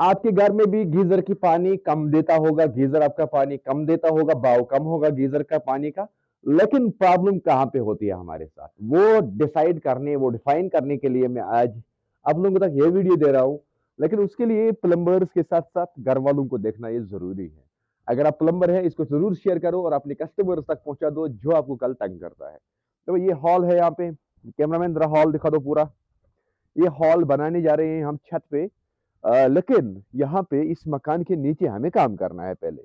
आपके घर में भी गीजर की पानी कम देता होगा, गीजर आपका पानी कम देता होगा, भाव कम होगा गीजर का पानी का। लेकिन प्रॉब्लम कहाँ पे होती है हमारे साथ, वो डिसाइड करने, वो डिफाइन करने के लिए मैं आज आप लोगों तक ये वीडियो दे रहा हूँ। लेकिन उसके लिए प्लम्बर्स के साथ साथ घर वालों को देखना ये जरूरी है। अगर आप प्लम्बर है, इसको जरूर शेयर करो और अपने कस्टमर्स तक पहुंचा दो जो आपको कल तंग करता है। तो ये हॉल है, यहाँ पे कैमरामैन जरा हॉल दिखा दो पूरा। ये हॉल बनाने जा रहे हैं हम छत पे। लेकिन यहाँ पे इस मकान के नीचे हमें काम करना है। पहले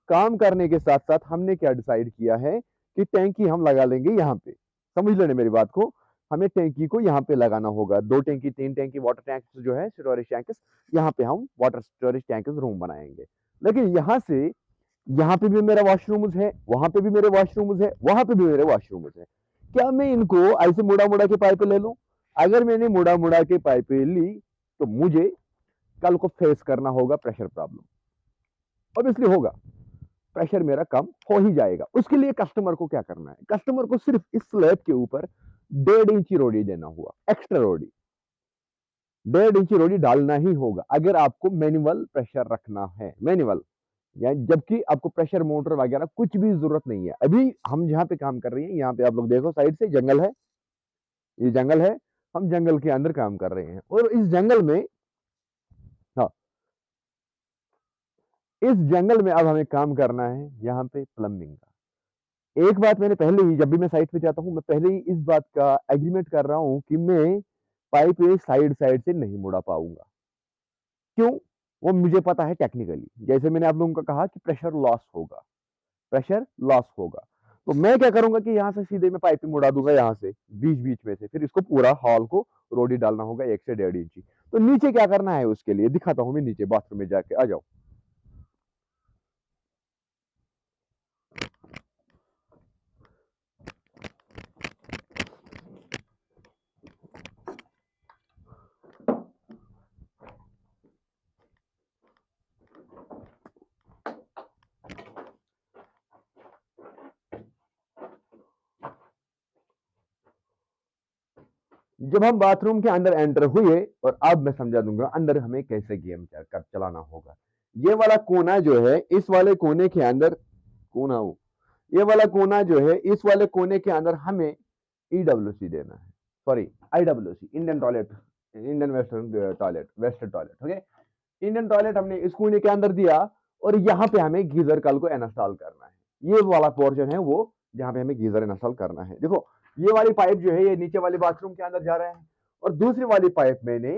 काम करने के साथ साथ हमने क्या डिसाइड किया है कि टैंकी हम लगा लेंगे यहाँ पे। समझ लेने मेरी बात को, हमें टैंकी को यहाँ पे लगाना होगा। 2 टैंकी 3 टैंकी वाटर टैंक जो है, स्टोरेज टैंक्स, यहाँ पे हम वाटर स्टोरेज टैंक्स रूम बनाएंगे। लेकिन यहाँ पे भी मेरा वॉशरूम्स है, वहां पे भी मेरे वॉशरूम्स है, वहां पे भी मेरे वॉशरूम्स है। क्या मैं इनको ऐसे मुड़ा मुड़ा के पाइप ले लूं? अगर मैंने मुड़ा मुड़ा के पाइप ली तो मुझे कल को फेस करना होगा प्रेशर प्रॉब्लम। ऑब्वियसली होगा, प्रेशर मेरा कम हो ही जाएगा। उसके लिए कस्टमर को क्या करना है, कस्टमर को सिर्फ इस स्लैब के ऊपर 1.5 इंची रोडी देना हुआ, एक्स्ट्रा रोडी। 1.5 इंची रोडी डालना ही होगा अगर आपको मैनुअल प्रेशर रखना है, मैनुअल। या जबकि आपको प्रेशर मोटर वगैरह कुछ भी जरूरत नहीं है। अभी हम जहाँ पे काम कर रहे हैं, यहाँ पे आप लोग देखो साइड से जंगल है, ये जंगल है। हम जंगल के अंदर काम कर रहे हैं और इस जंगल में, हाँ, इस जंगल में अब हमें काम करना है यहाँ पे प्लम्बिंग का। एक बात मैंने पहले ही, जब भी मैं साइट पे जाता हूँ, मैं पहले ही इस बात का एग्रीमेंट कर रहा हूँ कि मैं पाइप साइड साइड से नहीं मुड़ा पाऊंगा। क्यों? वो मुझे पता है टेक्निकली। जैसे मैंने आप लोगों को कहा कि प्रेशर लॉस होगा, प्रेशर लॉस होगा। तो मैं क्या करूंगा कि यहाँ से सीधे मैं पाइप मुड़ा दूंगा, यहाँ से बीच बीच में से, फिर इसको पूरा हॉल को रोडी डालना होगा 1 से 1.5 इंची। तो नीचे क्या करना है उसके लिए दिखाता हूँ मैं, नीचे बाथरूम में जाके आ जाओ। जब हम बाथरूम के अंदर एंटर हुए, और अब मैं समझा दूंगा अंदर हमें कैसे गेम चलाना होगा। ये वाला कोना जो है, इस वाले कोने के अंदर, कोना हो, ये वाला कोना जो है, इस वाले कोने के अंदर हमें ईडब्ल्यूसी देना है। Sorry, IWC, Indian toilet, Indian western toilet, western toilet. Okay, Indian toilet हमने इस कोने के अंदर दिया और यहाँ पे हमें गीजर कल को इंस्टॉल करना है। ये वाला पोर्शन है वो जहाँ पे हमें गीजर इंस्टॉल करना है। देखो, ये वाली पाइप जो है ये नीचे वाले बाथरूम के अंदर जा रहा है, और दूसरी वाली पाइप मैंने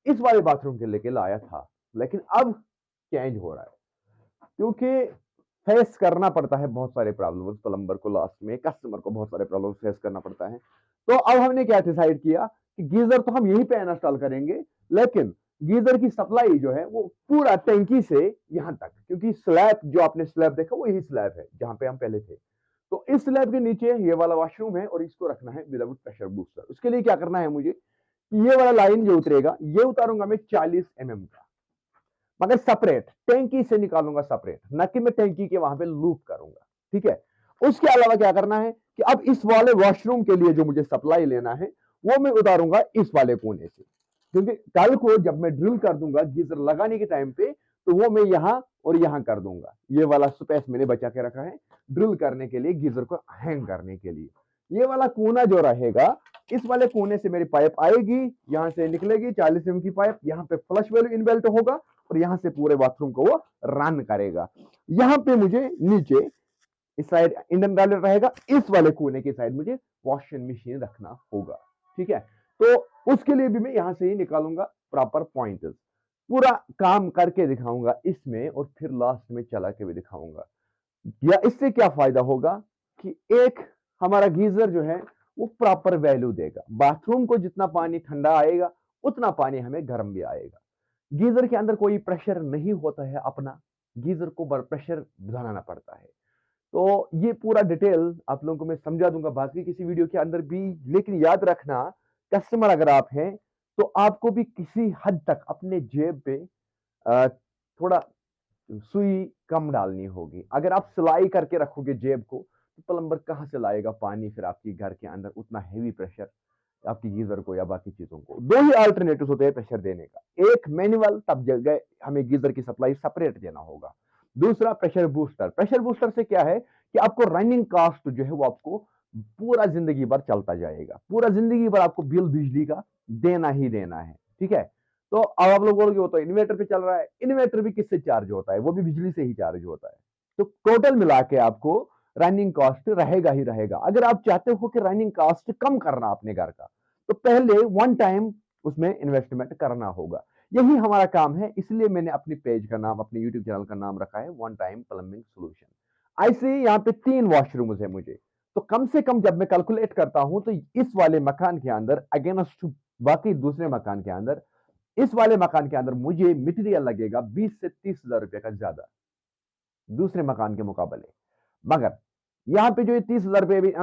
इस वाले बाथरूम के लेके लाया था। लेकिन अब चेंज हो रहा है, क्योंकि फेस करना पड़ता है बहुत सारे प्रॉब्लम प्लम्बर को, लास्ट में कस्टमर को बहुत सारे प्रॉब्लम फेस करना पड़ता है। तो अब हमने क्या डिसाइड किया कि गीजर तो हम यहीं पे इंस्टॉल करेंगे, लेकिन गीजर की सप्लाई जो है वो पूरा टैंकी से यहां तक, क्योंकि स्लैब जो आपने स्लैब देखा वो यही स्लैब है जहां पे हम पहले थे। तो इस स्लैब के नीचे ये वाला वॉशरूम है और इसको रखना है विदाउट प्रेशर बूस्टर। उसके लिए क्या करना है मुझे कि ये वाला लाइन जो उतरेगा ये उतारूंगा मैं 40 mm का, मगर सेपरेट टैंकी से निकालूंगा सेपरेट, न कि मैं टैंकी के वहां पे लूप करूंगा। ठीक है। उसके अलावा क्या करना है कि अब इस वाले वॉशरूम के लिए जो मुझे सप्लाई लेना है वो मैं उतारूंगा इस वाले कोने से, क्योंकि कल को जब मैं ड्रिल कर दूंगा गीजर लगाने के टाइम पे, तो वो मैं यहां और यहां कर दूंगा। ये वाला स्पेस मैंने बचा के रखा है ड्रिल करने के लिए, गीजर को हैंग करने के लिए। ये वाला कोना जो रहेगा, इस वाले कोने से मेरी पाइप आएगी, यहां से निकलेगी 40 mm की पाइप, यहां पे फ्लश वैल्यू इनबिल्ट होगा और यहां से पूरे बाथरूम को वो रन करेगा। यहां पे मुझे नीचे इस साइड इंडियन टॉयलेट रहेगा, इस वाले कोने की साइड मुझे वॉशिंग मशीन रखना होगा। ठीक है। तो उसके लिए भी मैं यहां से ही निकालूंगा प्रॉपर पॉइंट्स, पूरा काम करके दिखाऊंगा इसमें, और फिर लास्ट में चला के भी दिखाऊंगा। या इससे क्या फायदा होगा कि एक हमारा गीजर जो है वो प्रॉपर वैल्यू देगा। बाथरूम को जितना पानी ठंडा आएगा उतना पानी हमें गर्म भी आएगा। गीजर के अंदर कोई प्रेशर नहीं होता है अपना, गीजर को प्रेशर बनाना पड़ता है। तो ये पूरा डिटेल आप लोगों को मैं समझा दूंगा बाकी किसी वीडियो के अंदर भी। लेकिन याद रखना, कस्टमर अगर आप हैं तो आपको भी किसी हद तक अपने जेब पे थोड़ा सुई कम डालनी होगी। अगर आप सिलाई करके रखोगे जेब को, तो प्लम्बर कहां से लाएगा पानी फिर आपके घर के अंदर उतना हैवी प्रेशर। आपकी गीजर को या बाकी चीजों को। दो ही अल्टरनेटिव होते हैं प्रेशर देने का, एक मैनुअल, तब जगह हमें गीजर की सप्लाई सेपरेट देना होगा। दूसरा प्रेशर बूस्टर। प्रेशर बूस्टर से क्या है कि आपको रनिंग कॉस्ट जो है वो आपको पूरा जिंदगी भर चलता जाएगा, पूरा जिंदगी भर आपको बिल बिजली का देना ही देना है, ठीक है। तो अब आप लोग बोलोगे वो तो इन्वर्टर पे चल रहा है, इन्वर्टर भी किससे चार्ज होता है, वो भी बिजली से ही चार्ज होता है। तो टोटल मिला के आपको रनिंग कॉस्ट रहेगा ही रहेगा। अगर आप चाहते हो कि रनिंग कॉस्ट कम करना अपने घर का, तो पहले वन टाइम उसमें इन्वेस्टमेंट करना होगा। यही हमारा काम है, इसलिए मैंने अपनी पेज का नाम, अपने यूट्यूब चैनल का नाम रखा है वन टाइम प्लम्बिंग सोल्यूशन। ऐसे यहाँ पे 3 वॉशरूम्स है मुझे, तो कम से कम जब मैं कैलकुलेट करता हूं तो इस वाले मकान के अंदर अगेंस्ट बाकी दूसरे मकान के अंदर, इस वाले मकान के अंदर मुझे मटेरियल लगेगा 20 से 30 हजार रुपए का ज्यादा दूसरे मकान के मुकाबले। मगर यहाँ पे जो ये 30 हजार रुपए भी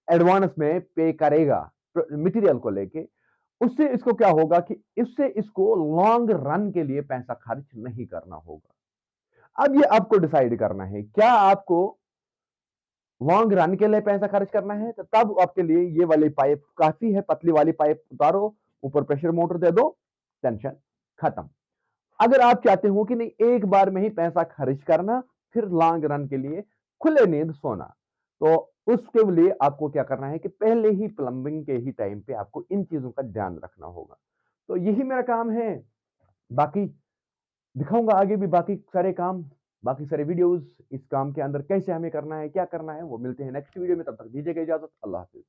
एडवांस में पे करेगा मटेरियल को लेके, उससे इसको क्या होगा कि इससे इसको लॉन्ग रन के लिए पैसा खर्च नहीं करना होगा। अब ये आपको डिसाइड करना है, क्या आपको लॉन्ग रन के लिए पैसा खर्च करना है, तो तब आपके लिए ये वाली पाइप काफी है, पतली वाली पाइप उतारो, ऊपर प्रेशर मोटर दे दो, टेंशन खत्म। अगर आप चाहते हो कि नहीं एक बार में ही पैसा खर्च करना, फिर लॉन्ग रन के लिए खुले नींद सोना, तो उसके लिए आपको क्या करना है कि पहले ही प्लम्बिंग के ही टाइम पे आपको इन चीजों का ध्यान रखना होगा। तो यही मेरा काम है। बाकी दिखाऊंगा आगे भी बाकी सारे काम, बाकी सारे वीडियोस, इस काम के अंदर कैसे हमें करना है, क्या करना है, वो मिलते हैं नेक्स्ट वीडियो में। तब तक दीजिएगा इजाजत, अल्लाह हाफिज।